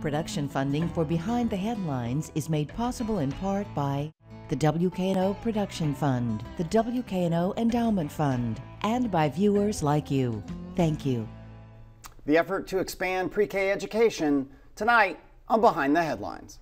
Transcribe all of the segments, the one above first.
Production funding for Behind the Headlines is made possible in part by the WKNO Production Fund, the WKNO Endowment Fund, and by viewers like you. Thank you. The effort to expand pre-K education tonight on Behind the Headlines.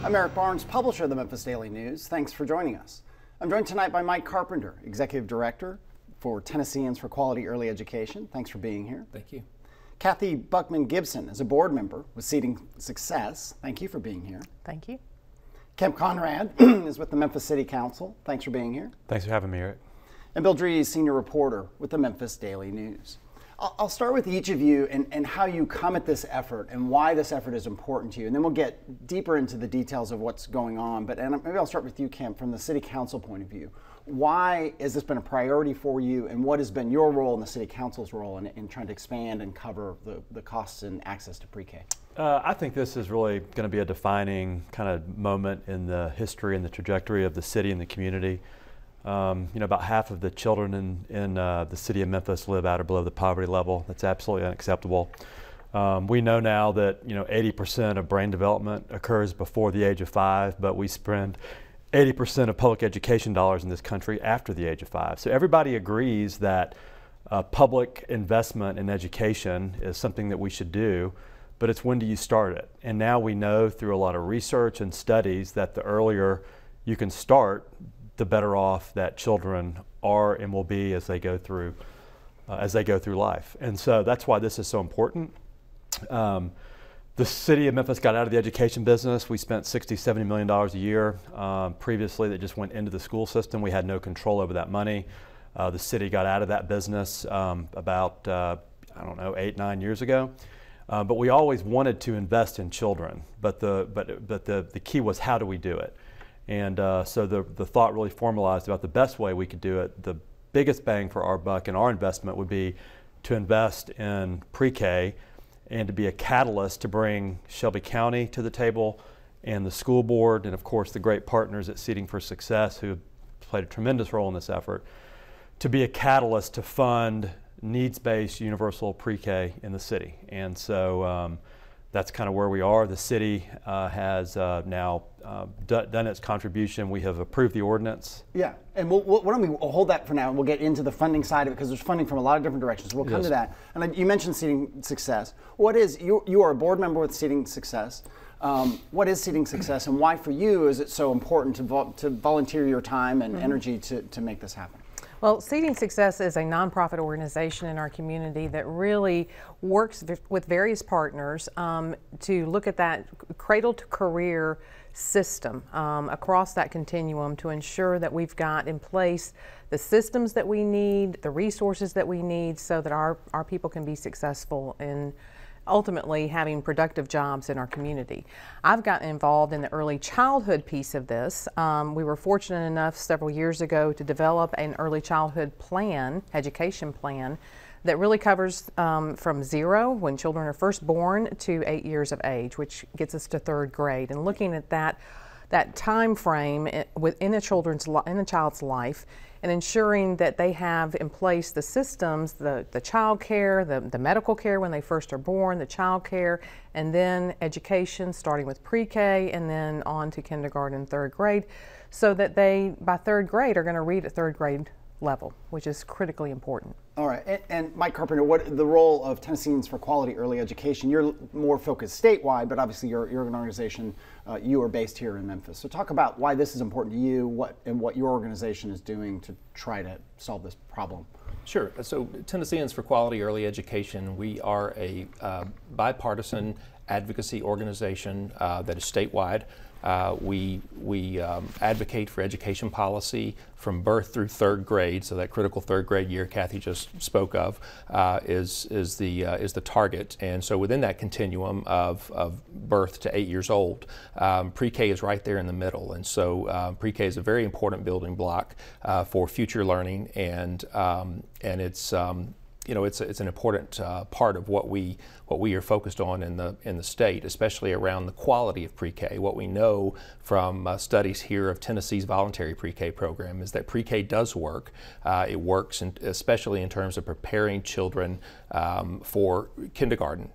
I'm Eric Barnes, publisher of the Memphis Daily News. Thanks for joining us. I'm joined tonight by Mike Carpenter, Executive Director for Tennesseans for Quality Early Education. Thanks for being here. Thank you. Kathy Buckman Gibson is a board member with Seeding Success. Thank you for being here. Thank you. Kemp Conrad is with the Memphis City Council. Thanks for being here. Thanks for having me, Eric. And Bill Dree is senior reporter with the Memphis Daily News. I'll start with each of you and how you come at this effort and why this effort is important to you. And then we'll get deeper into the details of what's going on. But maybe I'll start with you, Kemp, from the City Council point of view. Why has this been a priority for you, and what has been your role and the City Council's role in trying to expand and cover the costs and access to pre-K? I think this is really going to be a defining kind of moment in the history and the trajectory of the city and the community. About half of the children in the city of Memphis live at or below the poverty level. That's absolutely unacceptable. We know now that 80% of brain development occurs before the age of 5, but we spend 80% of public education dollars in this country after the age of 5. So everybody agrees that public investment in education is something that we should do, but it's when do you start it? And now we know through a lot of research and studies that the earlier you can start, the better off that children are and will be as they go through life. And so that's why this is so important. The city of Memphis got out of the education business. We spent $60–70 million a year previously that just went into the school system. We had no control over that money. The city got out of that business about 8–9 years ago. But we always wanted to invest in children. But the key was, how do we do it? And so the thought really formalized about the best way we could do it. The biggest bang for our buck and our investment would be to invest in pre-K and to be a catalyst to bring Shelby County to the table and the school board and, of course, the great partners at Seeding for Success who have played a tremendous role in this effort, to be a catalyst to fund needs-based universal pre-K in the city. And so that's kind of where we are. The city has now done its contribution. We have approved the ordinance. Yeah, and why don't we hold that for now, and we'll get into the funding side of it, because there's funding from a lot of different directions. So we'll come to that. And you mentioned Seeding Success. What is, you are a board member with Seeding Success. What is Seeding Success, and why for you is it so important to volunteer your time and energy to make this happen? Well, Seeding Success is a nonprofit organization in our community that really works with various partners to look at that cradle to career system across that continuum to ensure that we've got in place the systems that we need, the resources that we need, so that our people can be successful in ultimately having productive jobs in our community. I've gotten involved in the early childhood piece of this. We were fortunate enough several years ago to develop an early childhood plan, education plan, that really covers from 0, when children are first born, to 8 years of age, which gets us to 3rd grade. And looking at that time frame within a child's life, and ensuring that they have in place the systems, the child care, the medical care when they first are born, the child care, and then education starting with pre-K and then on to kindergarten, 3rd grade, so that they, by 3rd grade, are going to read at 3rd grade level, which is critically important. All right, and Mike Carpenter, what the role of Tennesseans for Quality Early Education? You're more focused statewide, but obviously you're an organization, you are based here in Memphis. So talk about why this is important to you, what your organization is doing to try to solve this problem. Sure. So Tennesseans for Quality Early Education, we are a bipartisan advocacy organization that is statewide. We advocate for education policy from birth through 3rd grade, so that critical 3rd grade year Kathy just spoke of is the target. And so within that continuum of birth to 8 years old, pre-K is right there in the middle. And so pre-K is a very important building block for future learning, and it's it's an important part of what we are focused on in the state, especially around the quality of pre-K. What we know from studies here of Tennessee's voluntary pre-K program is that pre-K does work. It works, especially in terms of preparing children for kindergarten,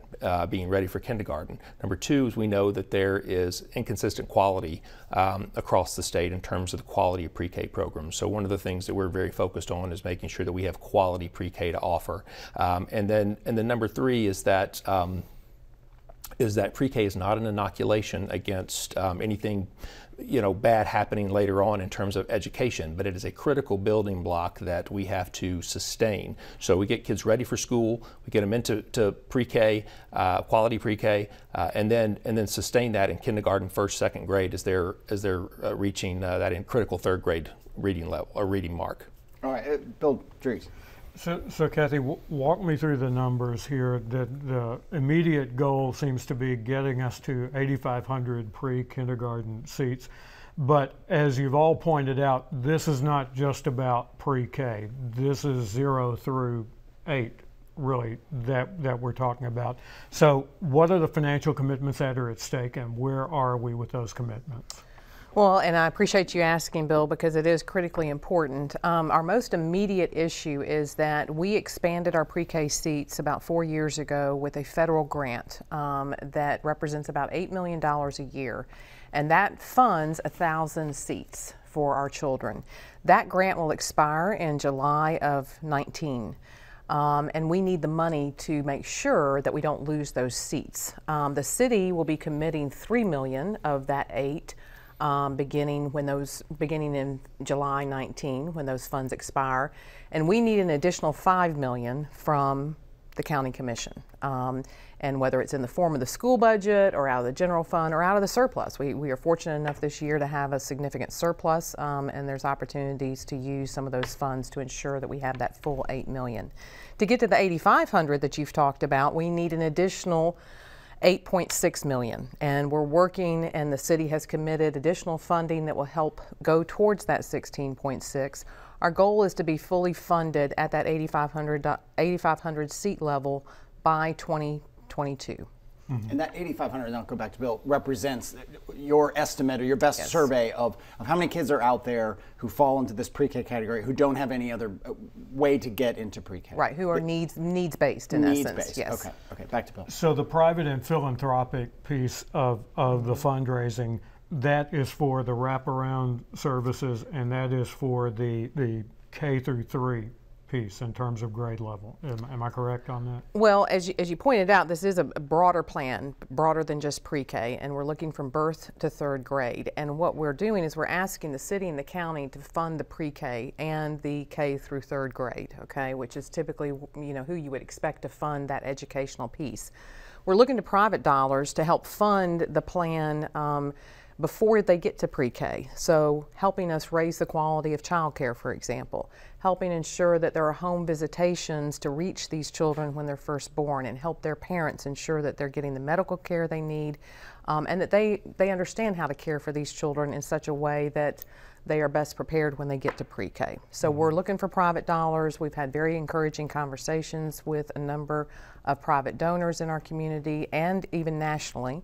being ready for kindergarten. Number two is we know that there is inconsistent quality across the state in terms of the quality of pre-K programs. So one of the things that we're very focused on is making sure that we have quality pre-K to offer. And then number three is that pre-K is not an inoculation against anything bad happening later on in terms of education, but it is a critical building block that we have to sustain. So we get kids ready for school, we get them into pre-K, quality pre-K, and then sustain that in kindergarten, first, second grade as they're reaching that in critical third grade reading level or reading mark. All right, Bill Drees. So Kathy, walk me through the numbers here. The immediate goal seems to be getting us to 8,500 pre-kindergarten seats. But as you've all pointed out, this is not just about pre-K. This is 0 through 8, really, that we're talking about. So what are the financial commitments that are at stake, and where are we with those commitments? Well, and I appreciate you asking, Bill, because it is critically important. Our most immediate issue is that we expanded our pre-K seats about 4 years ago with a federal grant that represents about $8 million a year, and that funds 1,000 seats for our children. That grant will expire in July of 19. And we need the money to make sure that we don't lose those seats. The city will be committing $3 million of that 8. Beginning in July 19 when those funds expire, and we need an additional $5 million from the county commission, and whether it's in the form of the school budget or out of the general fund or out of the surplus. We are fortunate enough this year to have a significant surplus, and there's opportunities to use some of those funds to ensure that we have that full $8 million. To get to the 8,500 that you've talked about, we need an additional $8.6 million, and we're working, and the city has committed additional funding that will help go towards that 16.6. Our goal is to be fully funded at that 8,500 seat level by 2022. Mm-hmm. And that 8,500, and I'll go back to Bill, represents your estimate or your best survey of how many kids are out there who fall into this pre-K category who don't have any other way to get into pre-K. Right, who are needs-based in essence. Needs-based, yes. Okay, back to Bill. So the private and philanthropic piece of the fundraising, that is for the wraparound services, and that is for the K through 3 piece in terms of grade level. Am I correct on that? Well, as you pointed out, this is a broader plan, broader than just pre-K, and we're looking from birth to third grade. And what we're doing is we're asking the city and the county to fund the pre-K and the K through third grade, okay, which is typically, who you would expect to fund that educational piece. We're looking to private dollars to help fund the plan before they get to pre-K. So helping us raise the quality of childcare, for example, helping ensure that there are home visitations to reach these children when they're first born and help their parents ensure that they're getting the medical care they need, and that they understand how to care for these children in such a way that they are best prepared when they get to pre-K. So we're looking for private dollars. We've had very encouraging conversations with a number of private donors in our community and even nationally.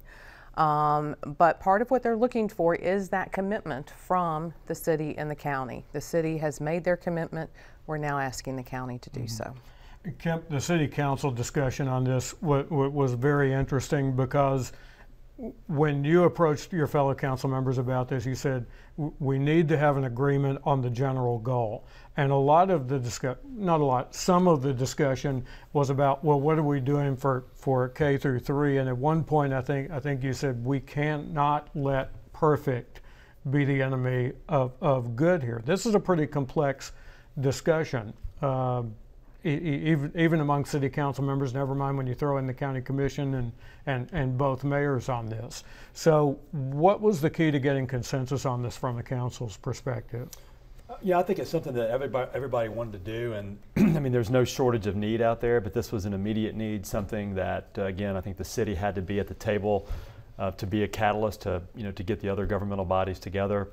But part of what they're looking for is that commitment from the city and the county. The city has made their commitment. We're now asking the county to do so. Kemp, the city council discussion on this was very interesting, because when you approached your fellow council members about this, you said, we need to have an agreement on the general goal. And a lot of the some of the discussion was about, well, what are we doing for K through 3? And at one point, I think you said, we cannot let perfect be the enemy of good here. This is a pretty complex discussion, even among city council members, never mind when you throw in the county commission and both mayors on this. So what was the key to getting consensus on this from the council's perspective? Yeah, I think it's something that everybody wanted to do, and I mean, there's no shortage of need out there, but this was an immediate need, something that, again, I think the city had to be at the table to be a catalyst to get the other governmental bodies together.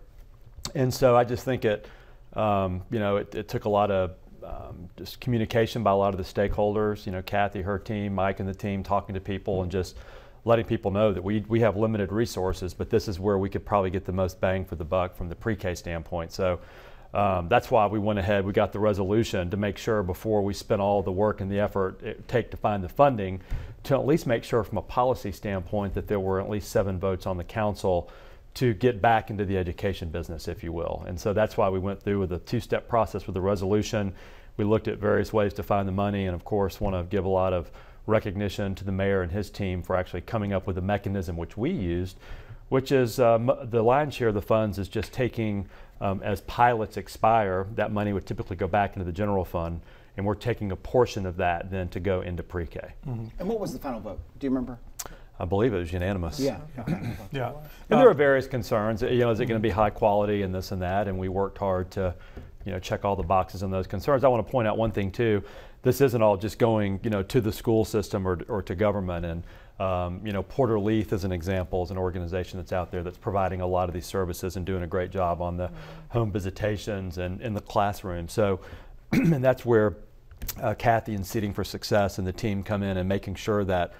And so I just think it took a lot of just communication by a lot of the stakeholders, you know, Kathy, her team, Mike and the team, talking to people and just letting people know that we have limited resources, but this is where we could probably get the most bang for the buck from the pre-K standpoint. So that's why we went ahead, we got the resolution to make sure before we spent all the work and the effort it take to find the funding, to at least make sure from a policy standpoint that there were at least 7 votes on the council to get back into the education business, if you will. And so that's why we went through with a 2-step process with the resolution. We looked at various ways to find the money, and of course want to give a lot of recognition to the mayor and his team for actually coming up with a mechanism which we used, which is the lion's share of the funds is just taking, as pilots expire, that money would typically go back into the general fund, and we're taking a portion of that then to go into pre-K. Mm-hmm. And what was the final vote? Do you remember? I believe it was unanimous. Yeah. Yeah. And there were various concerns. You know, is it going to be high quality and this and that? And we worked hard to, you know, check all the boxes on those concerns. I want to point out one thing too. This isn't all just going, you know, to the school system or to government. And you know, Porter Leith is an example, is an organization that's out there that's providing a lot of these services and doing a great job on the home visitations and in the classroom. So, and that's where Kathy and Seating for Success and the team come in and making sure that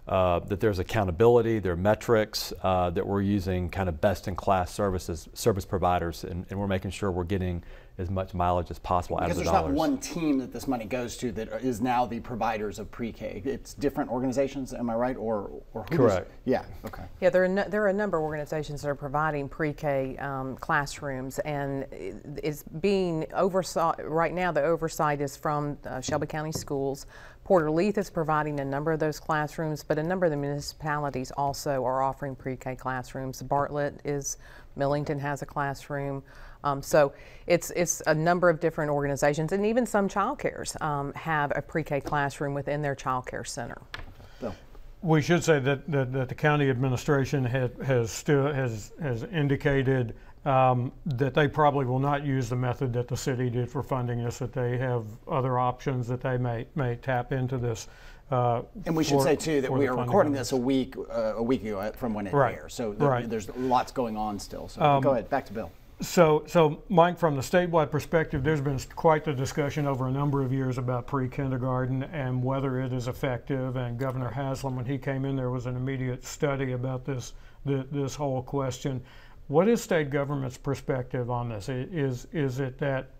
that there's accountability, there are metrics, that we're using kind of best-in-class service providers, and we're making sure we're getting as much mileage as possible out of the dollars. Because there's not one team that this money goes to that is now the providers of pre-K. It's different organizations, am I right? Or who correct. Yeah, okay. Yeah, there are a number of organizations that are providing pre-K classrooms, and it's being oversaw right now. The oversight is from Shelby County Schools. Porter Leith is providing a number of those classrooms, but a number of the municipalities also are offering pre-K classrooms. Bartlett is, Millington has a classroom. So it's a number of different organizations, and even some child cares have a pre-K classroom within their child care center. Bill. We should say that the county administration has indicated that they probably will not use the method that the city did for funding this, that they have other options that they may tap into this. And we should say too that we are recording this a week ago from when it airs. So there's lots going on still. So go ahead, back to Bill. So Mike, from the statewide perspective, there's been quite the discussion over a number of years about pre-kindergarten and whether it is effective. And Governor Haslam, when he came in, there was an immediate study about this whole question. What is state government's perspective on this? Is it that,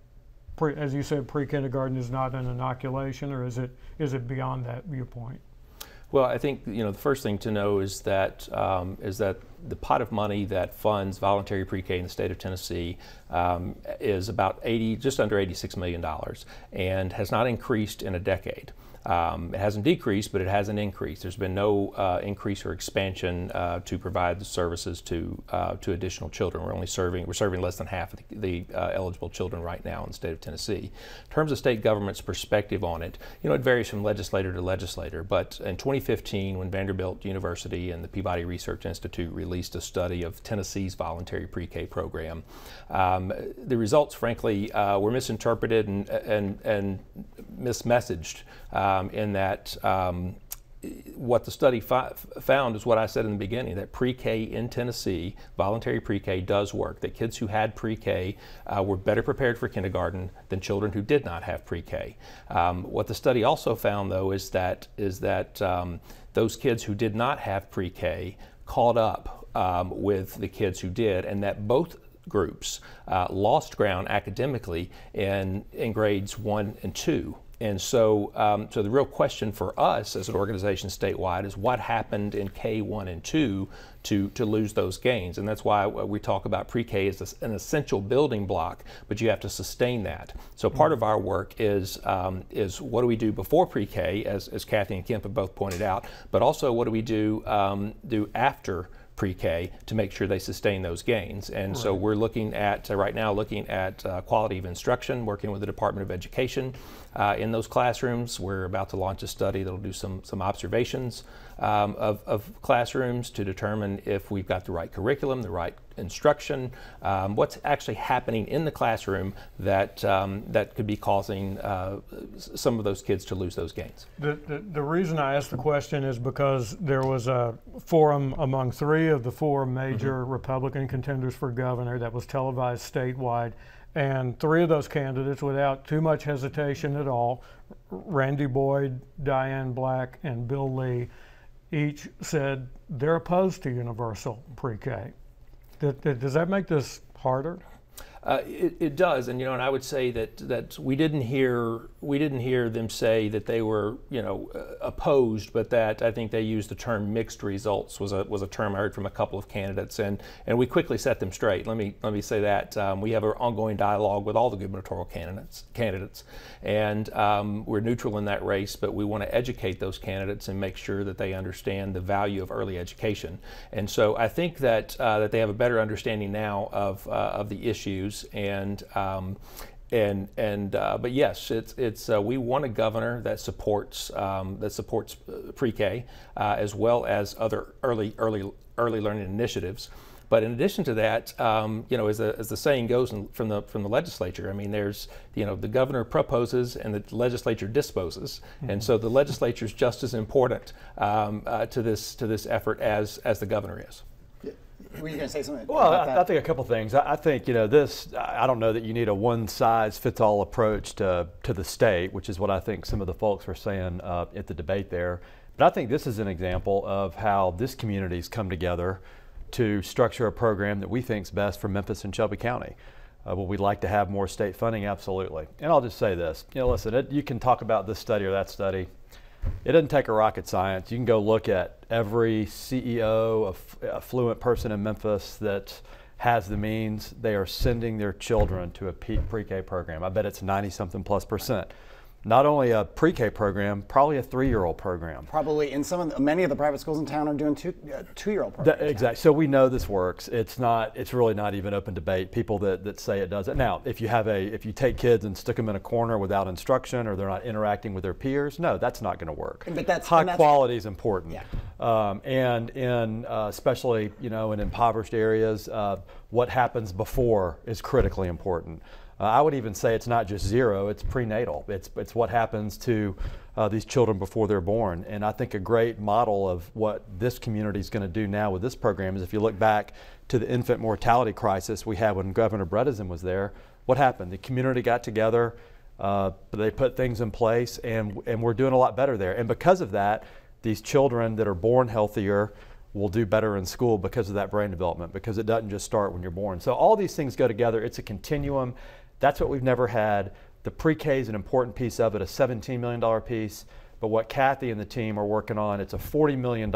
as you said, pre-kindergarten is not an inoculation, or is it beyond that viewpoint? Well, I think the first thing to know is that the pot of money that funds voluntary pre-K in the state of Tennessee is about just under $86 million, and has not increased in a decade. It hasn't decreased, but it hasn't increased. There's been no increase or expansion to provide the services to additional children. We're serving less than half of the eligible children right now in the state of Tennessee. In terms of state government's perspective on it, it varies from legislator to legislator. But in 2015, when Vanderbilt University and the Peabody Research Institute released a study of Tennessee's voluntary pre-K program, the results, frankly, were misinterpreted and mismessaged. In that what the study found is what I said in the beginning, that pre-K in Tennessee, voluntary pre-K does work, that kids who had pre-K were better prepared for kindergarten than children who did not have pre-K. What the study also found, though, is that those kids who did not have pre-K caught up with the kids who did, and that both groups lost ground academically in grades 1 and 2. And so, so the real question for us as an organization statewide is what happened in K1 and 2 to lose those gains. And that's why we talk about pre-K as an essential building block, but you have to sustain that. So part of our work is what do we do before pre-K, as Kathy and Kemp have both pointed out, but also what do we do after pre-K to make sure they sustain those gains. And so we're looking at, right now, quality of instruction, working with the Department of Education in those classrooms. We're about to launch a study that'll do some observations of classrooms to determine if we've got the right curriculum, the right instruction, what's actually happening in the classroom that could be causing some of those kids to lose those gains. The reason I asked the question is because there was a forum among 3 of the 4 major Republican contenders for governor that was televised statewide. And 3 of those candidates, without too much hesitation at all, Randy Boyd, Diane Black, and Bill Lee, each said they're opposed to universal pre-K. Does that make this harder? It does, and and I would say that we didn't hear them say that they were opposed, but that I think they used the term mixed results was a term I heard from a couple of candidates, and we quickly set them straight. Let me say that we have an ongoing dialogue with all the gubernatorial candidates, and we're neutral in that race, but we want to educate those candidates and make sure that they understand the value of early education. And so I think that that they have a better understanding now of the issues. But yes, it's we want a governor that supports pre-K as well as other early learning initiatives. But in addition to that, as the saying goes from the legislature, I mean, there's the governor proposes and the legislature disposes, and so the legislature is just as important to this effort as the governor is. Were you going to say something? Well, about that? I think a couple things. I think I don't know that you need a one-size-fits-all approach to the state, which is what I think some of the folks were saying at the debate there. But I think this is an example of how this community's come together to structure a program that we think is best for Memphis and Shelby County. Would we like to have more state funding? Absolutely. And I'll just say this. Listen, you can talk about this study or that study. It doesn't take a rocket science. You can go look at every CEO, affluent person in Memphis that has the means. They are sending their children to a pre-K program. I bet it's 90-something+%. Not only a pre-K program, probably a 3-year-old program. Probably in many of the private schools in town are doing two-year-old programs. Exactly. So we know this works. It's really not even open debate. People that say it doesn't. Now, if you take kids and stick them in a corner without instruction, or they're not interacting with their peers, no, that's not going to work. But high quality is important. Yeah. And in especially in impoverished areas, what happens before is critically important. I would even say it's not just zero, it's prenatal. It's what happens to these children before they're born. And I think a great model of what this community is going to do now with this program is, if you look back to the infant mortality crisis we had when Governor Bredesen was there, what happened? The community got together, they put things in place, and we're doing a lot better there. And because of that, these children that are born healthier will do better in school because of that brain development, because it doesn't just start when you're born. So all these things go together. It's a continuum. That's what we've never had. The pre-K is an important piece of it, a $17 million piece. But what Kathy and the team are working on, it's a $40 million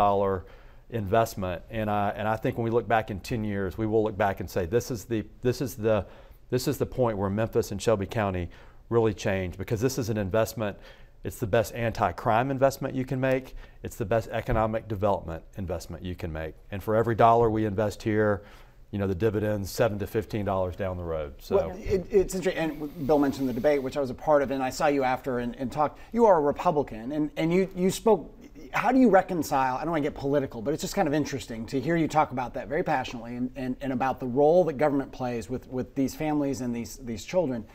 investment. And I think when we look back in 10 years, we will look back and say this is the point where Memphis and Shelby County really changed, because this is an investment. It's the best anti-crime investment you can make. It's the best economic development investment you can make. And for every dollar we invest here, the dividends $7 to $15 down the road. So well, it's interesting, and Bill mentioned the debate, which I was a part of, and I saw you after and talked. You are a Republican, and you spoke. How do you reconcile? I don't want to get political, but it's just kind of interesting to hear you talk about that very passionately, and about the role that government plays with these families and these children.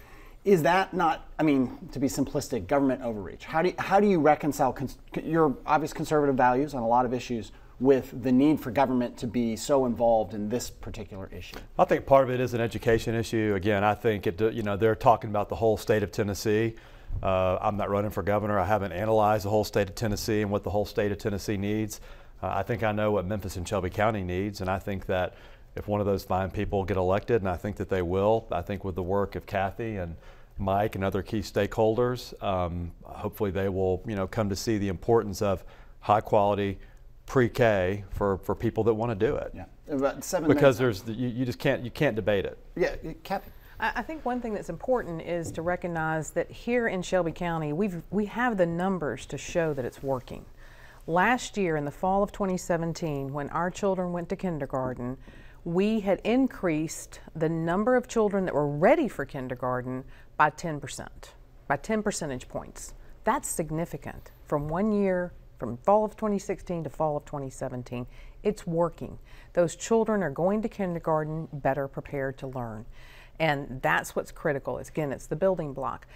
Is that not, I mean, to be simplistic, government overreach? How do you reconcile your obvious conservative values on a lot of issues with the need for government to be so involved in this particular issue? I think part of it is an education issue. Again, I think they're talking about the whole state of Tennessee. I'm not running for governor. I haven't analyzed the whole state of Tennessee and what the whole state of Tennessee needs. I think I know what Memphis and Shelby County needs, and I think that if one of those fine people get elected, and I think that they will, I think with the work of Kathy and Mike and other key stakeholders, hopefully they will come to see the importance of high quality pre-K for people that want to do it. Yeah, about 7 because minutes. you just can't debate it. Yeah, Kathy. I think one thing that's important is to recognize that here in Shelby County, we have the numbers to show that it's working. Last year, in the fall of 2017, when our children went to kindergarten, we had increased the number of children that were ready for kindergarten by 10%, by 10 percentage points. That's significant. From 1 year, from fall of 2016 to fall of 2017, it's working. Those children are going to kindergarten better prepared to learn. And that's what's critical. It's the building block.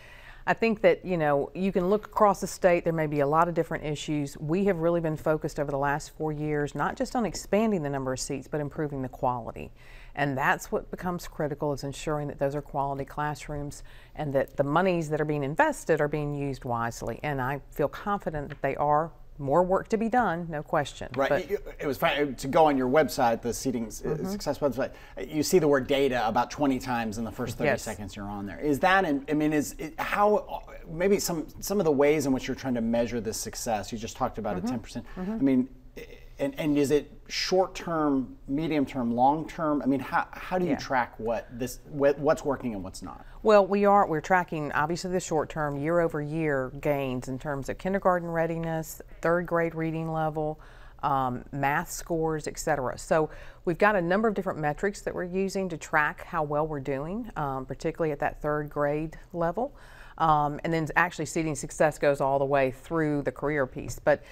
I think that, you know, you can look across the state, there may be a lot of different issues. We have really been focused over the last 4 years, not just on expanding the number of seats, but improving the quality. And that's what becomes critical, is ensuring that those are quality classrooms and that the monies that are being invested are being used wisely. And I feel confident that they are. More work to be done, no question. Right. But it was fun to go on your website, the Seating Success website. You see the word data about 20 times in the first 30 seconds you're on there. Is that, I mean, how, maybe some of the ways in which you're trying to measure this success? You just talked about it, 10%. I mean, and is it short term, medium term, long term? I mean, how do you track what's working and what's not? Well, we're tracking obviously the short term, year over year gains in terms of kindergarten readiness, third grade reading level, math scores, etc. So we've got a number of different metrics that we're using to track how well we're doing, particularly at that third grade level. And then actually Seating Success goes all the way through the career piece. But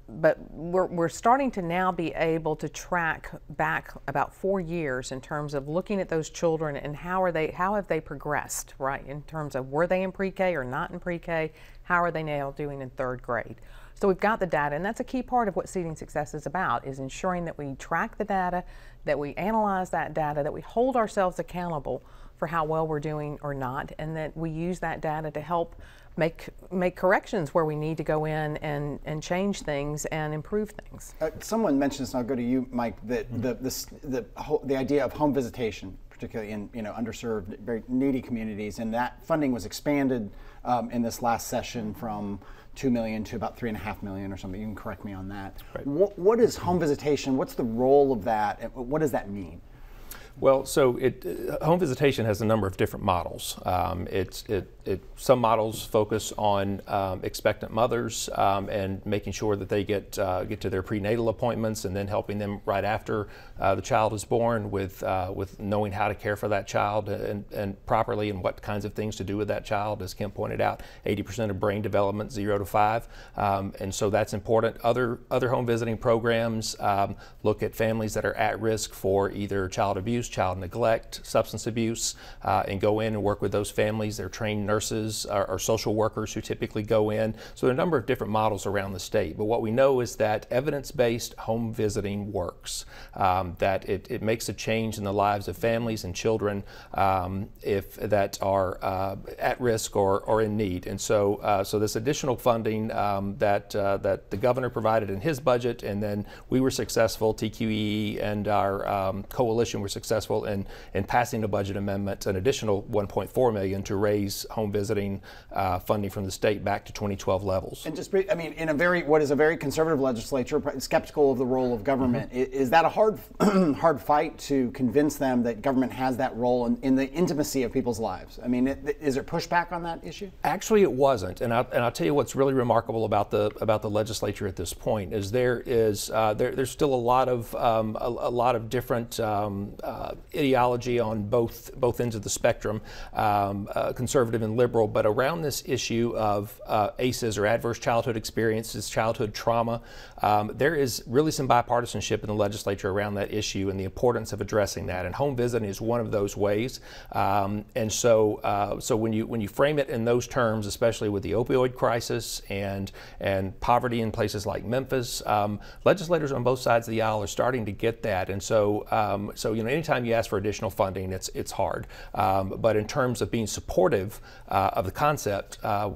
we're starting to now be able to track back about 4 years in terms of looking at those children and how have they progressed, right? In terms of, were they in pre-K or not in pre-K? How are they now doing in third grade? So we've got the data, and that's a key part of what Seating Success is about, is ensuring that we track the data, that we analyze that data, that we hold ourselves accountable for how well we're doing or not, and that we use that data to help make corrections where we need to go in and change things and improve things. Someone mentioned this, and I'll go to you, Mike, the idea of home visitation, particularly in underserved, very needy communities, and that funding was expanded in this last session from $2 million to about $3.5 million or something. You can correct me on that. Right. What is home visitation? What's the role of that? And what does that mean? Well, so home visitation has a number of different models. Some models focus on expectant mothers and making sure that they get to their prenatal appointments, and then helping them right after the child is born with knowing how to care for that child and properly, and what kinds of things to do with that child. As Kim pointed out, 80% of brain development 0 to 5, and so that's important. Other home visiting programs look at families that are at risk for either child abuse, child neglect, substance abuse, and go in and work with those families. They're trained nurses or social workers who typically go in. So there are a number of different models around the state. But what we know is that evidence-based home visiting works, that it makes a change in the lives of families and children that are at risk or in need. And so this additional funding that the governor provided in his budget, and then we were successful, TQE and our coalition were successful in passing a budget amendment, an additional $1.4 million to raise home visiting funding from the state back to 2012 levels. And just, I mean, in what is a very conservative legislature, skeptical of the role of government, is that a hard fight to convince them that government has that role in the intimacy of people's lives? I mean, is there pushback on that issue? Actually, it wasn't, and I'll tell you what's really remarkable about the legislature at this point is there's still a lot of different ideology on both ends of the spectrum, conservative and liberal, but around this issue of ACEs, or adverse childhood experiences, childhood trauma, there is really some bipartisanship in the legislature around that issue and the importance of addressing that, and home visiting is one of those ways. And so when you frame it in those terms, especially with the opioid crisis and poverty in places like Memphis, legislators on both sides of the aisle are starting to get that. And so anytime you ask for additional funding, it's hard. But in terms of being supportive of the concept, a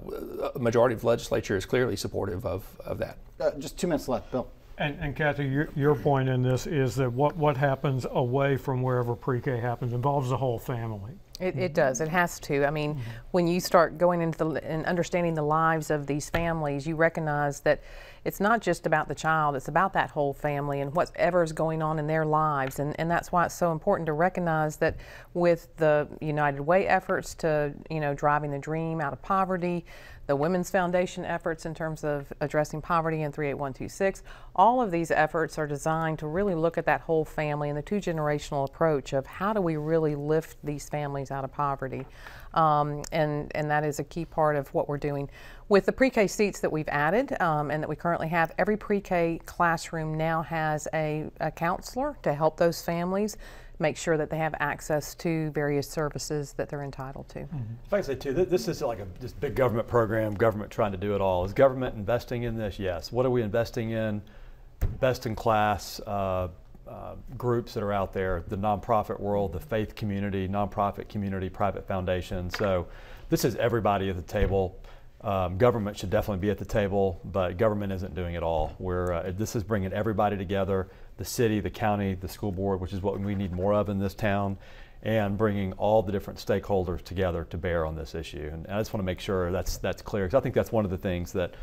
majority of the legislature is clearly supportive of that. Just 2 minutes left, Bill. And Kathy, your point in this is that what happens away from wherever pre-K happens involves the whole family. It does. It has to. I mean, when you start going into and understanding the lives of these families, you recognize that it's not just about the child, it's about that whole family and whatever is going on in their lives. And that's why it's so important to recognize that with the United Way efforts to, driving the dream out of poverty, the Women's Foundation efforts in terms of addressing poverty in 38126, all of these efforts are designed to really look at that whole family and the two-generational approach of how do we really lift these families out of poverty. And that is a key part of what we're doing. With the pre-K seats that we've added and that we currently have, every pre-K classroom now has a counselor to help those families make sure that they have access to various services that they're entitled to. If I can say too, this is like this big government program, government trying to do it all. Is government investing in this? Yes. What are we investing in? Best in class groups that are out there, the nonprofit world, the faith community, nonprofit community, private foundations. So this is everybody at the table. Government should definitely be at the table, but government isn't doing it all. This is bringing everybody together, the city, the county, the school board, which is what we need more of in this town, and bringing all the different stakeholders together to bear on this issue. And I just want to make sure that's clear, because I think that's one of the things that,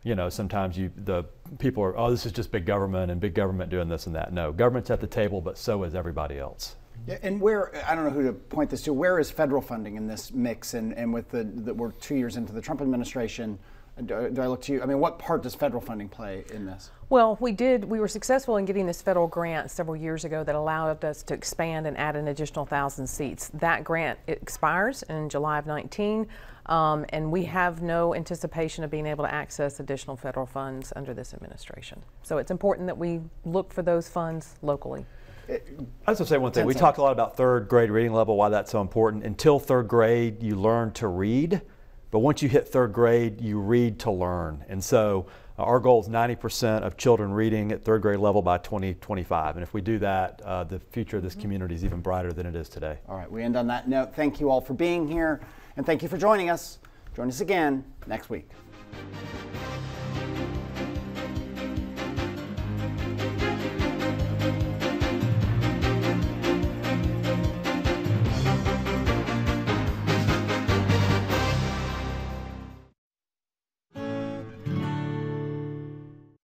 you know, sometimes the people are, oh, this is just big government and big government doing this and that. No, government's at the table, but so is everybody else. Yeah, and where, I don't know who to point this to, where is federal funding in this mix? And with we're 2 years into the Trump administration, do I look to you? I mean, what part does federal funding play in this? Well, we were successful in getting this federal grant several years ago that allowed us to expand and add an additional 1,000 seats. That grant expires in July of 19, and we have no anticipation of being able to access additional federal funds under this administration. So it's important that we look for those funds locally. I was going to say one thing. We talked a lot about third grade reading level, why that's so important. Until third grade, you learn to read. But once you hit third grade, you read to learn. And so our goal is 90% of children reading at third grade level by 2025. And if we do that, the future of this community is even brighter than it is today. All right, we end on that note. Thank you all for being here, and thank you for joining us. Join us again next week.